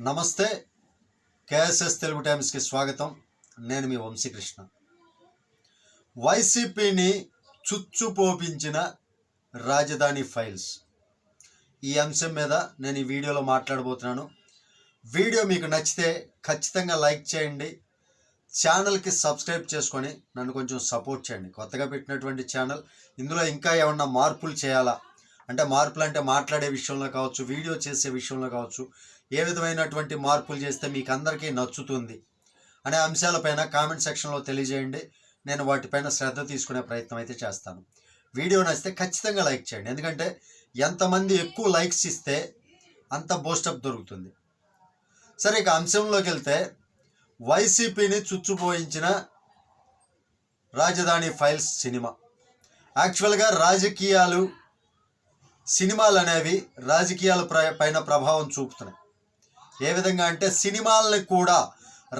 నమస్తే. కేఎస్ఎస్ తెలుగు టైమ్స్కి స్వాగతం. నేను మీ వంశీకృష్ణ. వైసీపీని చుచ్చుపోపించిన రాజధాని ఫైల్స్, ఈ అంశం మీద నేను ఈ వీడియోలో మాట్లాడబోతున్నాను. వీడియో మీకు నచ్చితే ఖచ్చితంగా లైక్ చేయండి, ఛానల్కి సబ్స్క్రైబ్ చేసుకొని నన్ను కొంచెం సపోర్ట్ చేయండి. కొత్తగా పెట్టినటువంటి ఛానల్. ఇందులో ఇంకా ఏమన్నా మార్పులు చేయాలా అంటే, మార్పులు అంటే మాట్లాడే విషయంలో కావచ్చు, వీడియో చేసే విషయంలో కావచ్చు, ఏ విధమైనటువంటి మార్పులు చేస్తే మీకు అందరికీ నచ్చుతుంది అనే అంశాలపైన కామెంట్ సెక్షన్లో తెలియజేయండి. నేను వాటిపైన శ్రద్ధ తీసుకునే ప్రయత్నం అయితే చేస్తాను. వీడియో నచ్చితే ఖచ్చితంగా లైక్ చేయండి, ఎందుకంటే ఎంతమంది ఎక్కువ లైక్స్ ఇస్తే అంత బూస్టప్ దొరుకుతుంది. సరే, ఇక అంశంలోకి వెళ్తే, వైసీపీని చుచ్చుపోయించిన రాజధాని ఫైల్స్ సినిమా. యాక్చువల్గా రాజకీయాలు, సినిమాలు అనేవి రాజకీయాల పైన ప్రభావం చూపుతున్నాయి. ఏ విధంగా అంటే, సినిమాలని కూడా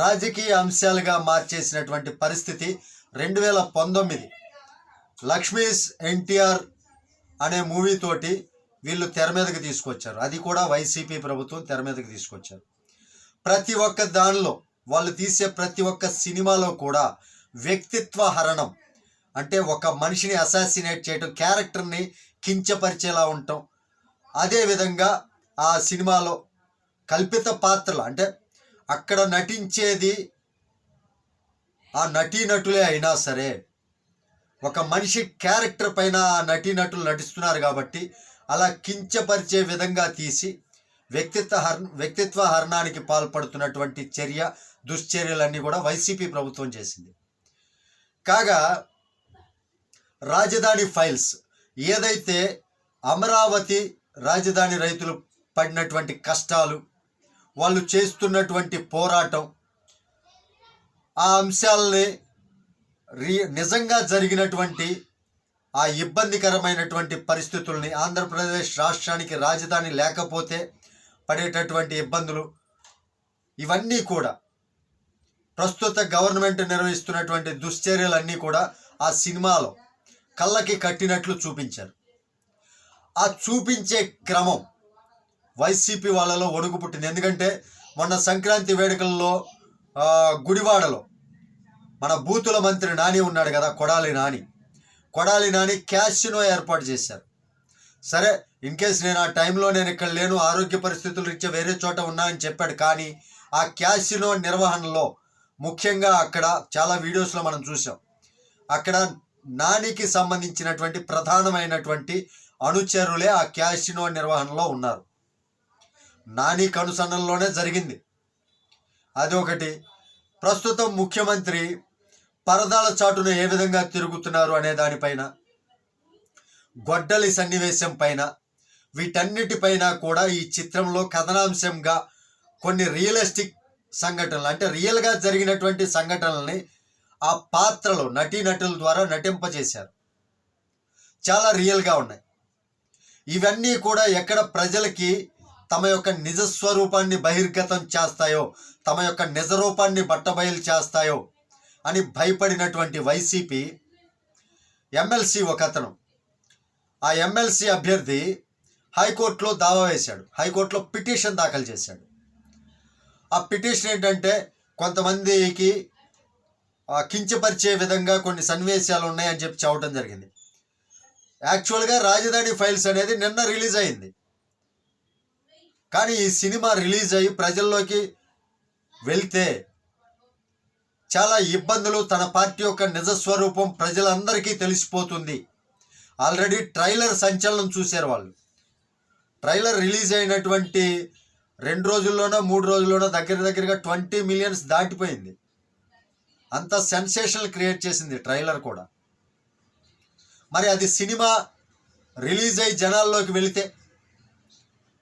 రాజకీయ అంశాలుగా మార్చేసినటువంటి పరిస్థితి 2019 లక్ష్మీస్ ఎన్టీఆర్ అనే మూవీతోటి వీళ్ళు తెర మీదకి తీసుకొచ్చారు. అది కూడా వైసీపీ ప్రభుత్వం తెర మీదకి తీసుకొచ్చారు. ప్రతి ఒక్క దానిలో, వాళ్ళు తీసే ప్రతి ఒక్క సినిమాలో కూడా వ్యక్తిత్వ హరణం అంటే ఒక మనిషిని అసాసినేట్ చేయటం, క్యారెక్టర్ని కించపరిచేలా ఉండటం. అదేవిధంగా ఆ సినిమాలో కల్పిత పాత్రలు అంటే అక్కడ నటించేది ఆ నటీనటులే అయినా సరే, ఒక మనిషి క్యారెక్టర్ పైన ఆ నటీనటులు నటిస్తున్నారు కాబట్టి అలా కించపరిచే విధంగా తీసి వ్యక్తిత్వ హరణానికి పాల్పడుతున్నటువంటి దుశ్చర్యలన్నీ కూడా వైసీపీ ప్రభుత్వం చేసింది. కాగా రాజధాని ఫైల్స్ ఏదైతే అమరావతి రాజధాని రైతులు పడినటువంటి కష్టాలు, వాళ్ళు చేస్తున్నటువంటి పోరాటం, ఆ అంశాలని నిజంగా జరిగినటువంటి ఆ ఇబ్బందికరమైనటువంటి పరిస్థితుల్ని, ఆంధ్రప్రదేశ్ రాష్ట్రానికి రాజధాని లేకపోతే పడేటటువంటి ఇబ్బందులు, ఇవన్నీ కూడా ప్రస్తుత గవర్నమెంట్ నిర్వహిస్తున్నటువంటి దుశ్చర్యలన్నీ కూడా ఆ సినిమాలో కళ్ళకి కట్టినట్లు చూపించారు. ఆ చూపించే క్రమం వైసీపీ వాళ్ళలో వణుకు పుట్టింది. ఎందుకంటే మొన్న సంక్రాంతి వేడుకల్లో గుడివాడలో మన బూతుల మంత్రి నాని ఉన్నాడు కదా, కొడాలి నాని క్యాసినో ఏర్పాటు చేశారు. సరే, ఇన్ కేస్ నేను ఆ టైంలో నేను ఇక్కడ లేను, ఆరోగ్య పరిస్థితులు రీత్యా వేరే చోట ఉన్నా అని చెప్పాడు. కానీ ఆ క్యాసినో నిర్వహణలో ముఖ్యంగా అక్కడ చాలా వీడియోస్లో మనం చూసాం, అక్కడ నానికి సంబంధించినటువంటి ప్రధానమైనటువంటి అనుచరులే ఆ క్యాసినో నిర్వహణలో ఉన్నారు. నాని కనుసన్నల్లోనే జరిగింది. అదొకటి. ప్రస్తుతం ముఖ్యమంత్రి పరదాల చాటును ఏ విధంగా తిరుగుతున్నారు అనే దానిపైన, గొడ్డలి సన్నివేశం పైన, వీటన్నిటిపైన కూడా ఈ చిత్రంలో కథనాంశంగా కొన్ని రియలిస్టిక్ సంఘటనలు అంటే రియల్గా జరిగినటువంటి సంఘటనల్ని ఆ పాత్రలో నటీనటుల ద్వారా నటింపజేశారు. చాలా రియల్గా ఉన్నాయి. ఇవన్నీ కూడా ఎక్కడ ప్రజలకి తమ యొక్క నిజస్వరూపాన్ని బహిర్గతం చేస్తాయో, తమ యొక్క నిజరూపాన్ని బట్టబయలు చేస్తాయో అని భయపడినటువంటి వైసీపీ ఎమ్మెల్సీ ఒకతను, ఆ ఎమ్మెల్సీ అభ్యర్థి హైకోర్టులో దావా వేశాడు, హైకోర్టులో పిటిషన్ దాఖలు చేశాడు. ఆ పిటిషన్ ఏంటంటే, కొంతమందికి కించపరిచే విధంగా కొన్ని సన్నివేశాలు ఉన్నాయని చెప్పి చెప్పడం జరిగింది. యాక్చువల్గా రాజధాని ఫైల్స్ అనేది నిన్న రిలీజ్ అయింది. కానీ ఈ సినిమా రిలీజ్ అయ్యి ప్రజల్లోకి వెళ్తే చాలా ఇబ్బందులు, తన పార్టీ యొక్క నిజస్వరూపం ప్రజలందరికీ తెలిసిపోతుంది. ఆల్రెడీ ట్రైలర్ సంచలనం చూశారు వాళ్ళు. ట్రైలర్ రిలీజ్ అయినటువంటి 2 రోజుల్లోనో 3 రోజుల్లోనో దగ్గరగా 20 మిలియన్స్ దాటిపోయింది. అంత సెన్సేషనల్ క్రియేట్ చేసింది ట్రైలర్ కూడా. మరి అది సినిమా రిలీజ్ అయ్యి జనాల్లోకి వెళితే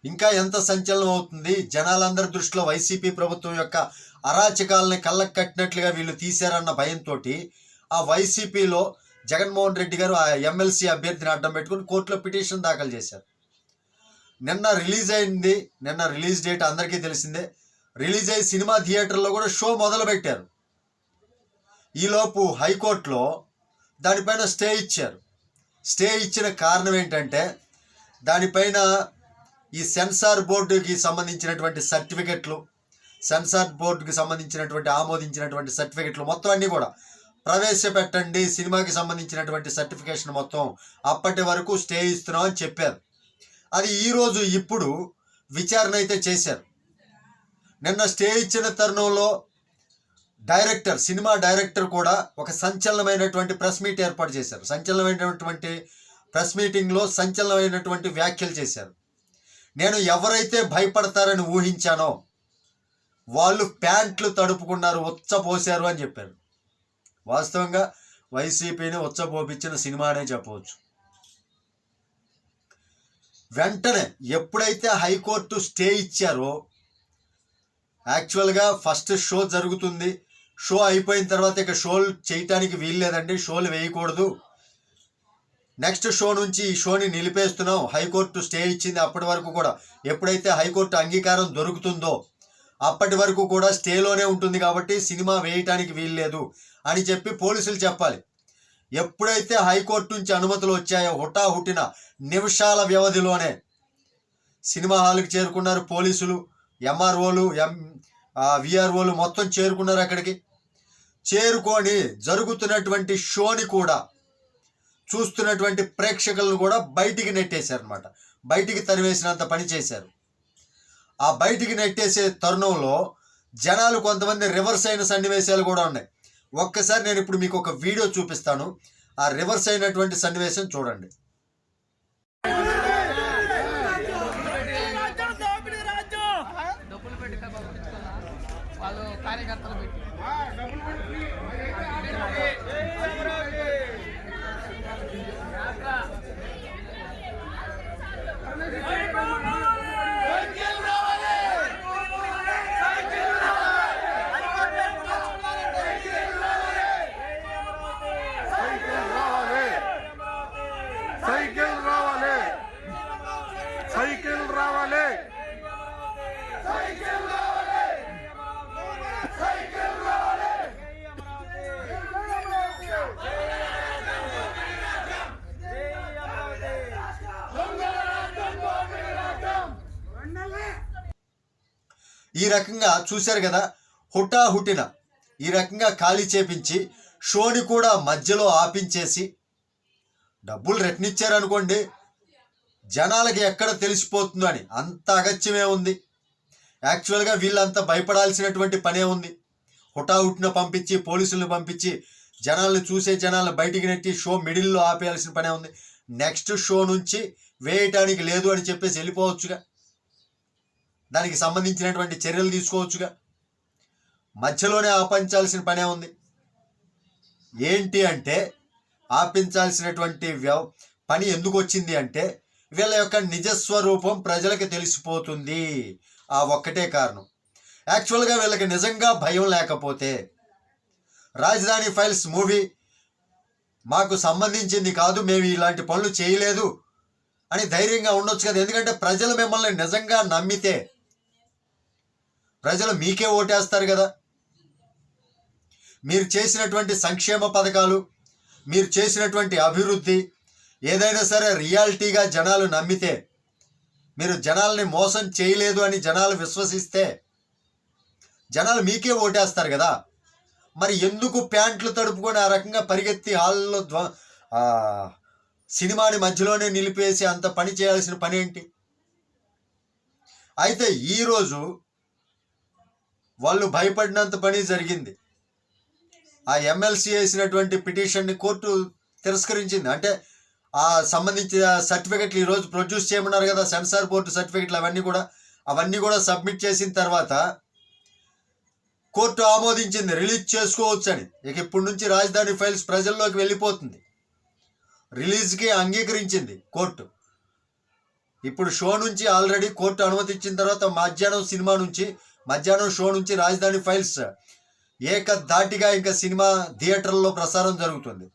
ఇంకా ఎంత సంచలనం అవుతుంది. జనాలందరి దృష్టిలో వైసీపీ ప్రభుత్వం యొక్క అరాచకాలని కళ్ళకు కట్టినట్లుగా వీళ్ళు తీశారన్న భయంతో ఆ వైసీపీలో జగన్మోహన్ రెడ్డి గారు ఆ ఎమ్మెల్సీ అభ్యర్థిని అడ్డం పెట్టుకుని కోర్టులో పిటిషన్ దాఖలు చేశారు. నిన్న రిలీజ్ అయింది, నిన్న రిలీజ్ డేట్ అందరికీ తెలిసిందే. రిలీజ్ అయ్యి సినిమా థియేటర్లో కూడా షో మొదలుపెట్టారు. ఈలోపు హైకోర్టులో దానిపైన స్టే ఇచ్చారు. స్టే ఇచ్చిన కారణం ఏంటంటే, దానిపైన ఈ సెన్సార్ బోర్డుకి సంబంధించినటువంటి సర్టిఫికెట్లు, సెన్సార్ బోర్డుకి సంబంధించినటువంటి ఆమోదించినటువంటి సర్టిఫికెట్లు మొత్తం అన్నీ కూడా ప్రవేశపెట్టండి, సినిమాకి సంబంధించినటువంటి సర్టిఫికేషన్ మొత్తం అప్పటి వరకు స్టే ఇస్తున్నాం అని చెప్పారు. అది ఈరోజు ఇప్పుడు విచారణ అయితే చేశారు. నిన్న స్టే ఇచ్చిన తరుణంలో డైరెక్టర్, సినిమా డైరెక్టర్ కూడా ఒక సంచలనమైనటువంటి ప్రెస్ మీట్ ఏర్పాటు చేశారు. సంచలనమైనటువంటి ప్రెస్ మీటింగ్లో సంచలనమైనటువంటి వ్యాఖ్యలు చేశారు. నేను ఎవరైతే భయపడతారని ఊహించానో వాళ్ళు ప్యాంట్లు తడుపుకున్నారు, ఉచ్చపోసారు అని చెప్పారు. వాస్తవంగా వైసీపీని ఉచ్చపోపించిన సినిమా అనే చెప్పవచ్చు. వెంటనే ఎప్పుడైతే హైకోర్టు స్టే ఇచ్చారో, యాక్చువల్గా ఫస్ట్ షో జరుగుతుంది, షో అయిపోయిన తర్వాత ఇక షోలు చేయటానికి వీల్లేదండి, షోలు వేయకూడదు, నెక్స్ట్ షో నుంచి ఈ షోని నిలిపేస్తున్నాం, హైకోర్టు స్టే ఇచ్చింది అప్పటి వరకు కూడా, ఎప్పుడైతే హైకోర్టు అంగీకారం దొరుకుతుందో అప్పటి వరకు కూడా స్టేలోనే ఉంటుంది కాబట్టి సినిమా వేయటానికి వీల్లేదు అని చెప్పి పోలీసులు చెప్పాలి. ఎప్పుడైతే హైకోర్టు నుంచి అనుమతులు వచ్చాయో హుటాహుటిన నిమిషాల వ్యవధిలోనే సినిమా హాల్కి చేరుకున్నారు పోలీసులు, ఎంఆర్ఓలు, విఆర్ఓలు మొత్తం చేరుకున్నారు. అక్కడికి చేరుకొని జరుగుతున్నటువంటి షోని కూడా చూస్తున్నటువంటి ప్రేక్షకులను కూడా బయటికి నెట్టేశారు అనమాట. బయటికి తరివేసినంత పని చేశారు. ఆ బయటికి నెట్టేసే తరుణంలో జనాలు కొంతమంది రివర్స్ అయిన సన్నివేశాలు కూడా ఉన్నాయి. ఒక్కసారి నేను ఇప్పుడు మీకు ఒక వీడియో చూపిస్తాను, ఆ రివర్స్ అయినటువంటి సన్నివేశం చూడండి. ఈ రకంగా చూశారు కదా, హుటాహుటిన ఈ రకంగా ఖాళీ చేపించి షోని కూడా మధ్యలో ఆపించేసి డబ్బులు రెట్నిచ్చారనుకోండి, జనాలకి ఎక్కడ తెలిసిపోతుందో అని అంత అగత్యమే ఉంది. యాక్చువల్గా వీళ్ళంతా భయపడాల్సినటువంటి పనే ఉంది. హుటాహుటిన పంపించి పోలీసులను పంపించి జనాలను బయటికి నెట్టి షో మిడిల్లో ఆపేయాల్సిన పనే ఉంది. నెక్స్ట్ షో నుంచి వేయటానికి లేదు అని చెప్పేసి వెళ్ళిపోవచ్చుగా, దానికి సంబంధించినటువంటి చర్యలు తీసుకోవచ్చుగా. మధ్యలోనే ఆపించాల్సిన పనే ఉంది. ఏంటి అంటే ఆపించాల్సినటువంటి పని ఎందుకు వచ్చింది అంటే వీళ్ళ యొక్క నిజస్వరూపం ప్రజలకు తెలిసిపోతుంది. ఆ ఒక్కటే కారణం. యాక్చువల్గా వీళ్ళకి నిజంగా భయం లేకపోతే రాజధాని ఫైల్స్ మూవీ మాకు సంబంధించింది కాదు, మేము ఇలాంటి పనులు చేయలేదు అని ధైర్యంగా ఉండొచ్చు కదా. ఎందుకంటే ప్రజలు మిమ్మల్ని నిజంగా నమ్మితే ప్రజలు మీకే ఓటేస్తారు కదా. మీరు చేసినటువంటి సంక్షేమ పథకాలు, మీరు చేసినటువంటి అభివృద్ధి ఏదైనా సరే రియాలిటీగా జనాలు నమ్మితే, మీరు జనాల్ని మోసం చేయలేదు అని జనాలు విశ్వసిస్తే జనాలు మీకే ఓటేస్తారు కదా. మరి ఎందుకు ప్యాంట్లు తడుపుకొని ఆ రకంగా పరిగెత్తి హాల్లో సినిమాని మధ్యలోనే నిలిపేసి అంత పని చేయాల్సిన పని ఏంటి? అయితే ఈరోజు వాళ్ళు భయపడినంత పని జరిగింది. ఆ ఎమ్మెల్సీ వేసినటువంటి పిటిషన్ని కోర్టు తిరస్కరించింది. అంటే ఆ సంబంధించిన సర్టిఫికెట్లు ఈరోజు ప్రొడ్యూస్ చేయమన్నారు కదా, సెన్సార్ బోర్డు సర్టిఫికెట్లు, అవన్నీ కూడా సబ్మిట్ చేసిన తర్వాత కోర్టు ఆమోదించింది, రిలీజ్ చేసుకోవచ్చు అని. ఇక ఇప్పటి నుంచి రాజధాని ఫైల్స్ ప్రజల్లోకి వెళ్ళిపోతుంది. రిలీజ్కి అంగీకరించింది కోర్టు. ఇప్పుడు షో నుంచి ఆల్రెడీ కోర్టు అనుమతి ఇచ్చిన తర్వాత మధ్యాహ్నం షో నుంచి రాజధాని ఫైల్స్ ఏకధాటిగా ఇంకా సినిమా థియేటర్లో ప్రసారం జరుగుతుంది.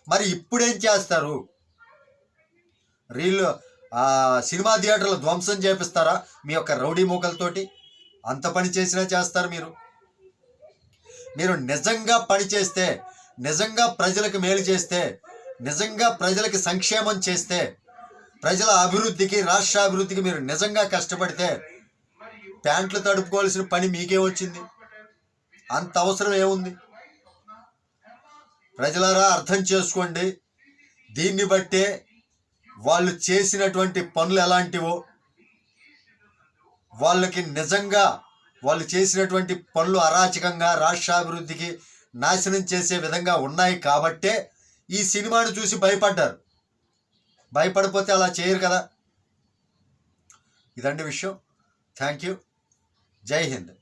మరి ఇప్పుడేం చేస్తారు? సినిమా థియేటర్లు ధ్వంసం చేపిస్తారా మీ యొక్క రౌడీ మూకలతోటి? అంత పని చేసినా చేస్తారు. మీరు నిజంగా పని చేస్తే, నిజంగా ప్రజలకు మేలు చేస్తే, నిజంగా ప్రజలకి సంక్షేమం చేస్తే ప్రజల అభివృద్ధికి, రాష్ట్ర అభివృద్ధికి మీరు నిజంగా కష్టపడితే ప్యాంట్లు తడుపుకోవాల్సిన పని మీకే వచ్చింది? అంత అవసరం ఏముంది? ప్రజలారా అర్థం చేసుకోండి. దీన్ని బట్టే వాళ్ళు చేసినటువంటి పనులు ఎలాంటివో, వాళ్ళకి నిజంగా వాళ్ళు చేసినటువంటి పనులు అరాచకంగా రాష్ట్రాభివృద్ధికి నాశనం చేసే విధంగా ఉన్నాయి కాబట్టే ఈ సినిమాను చూసి భయపడ్డారు. భయపడిపోతే అలా చేయరు కదా. ఇదండి విషయం. Thank you. జై హింద్.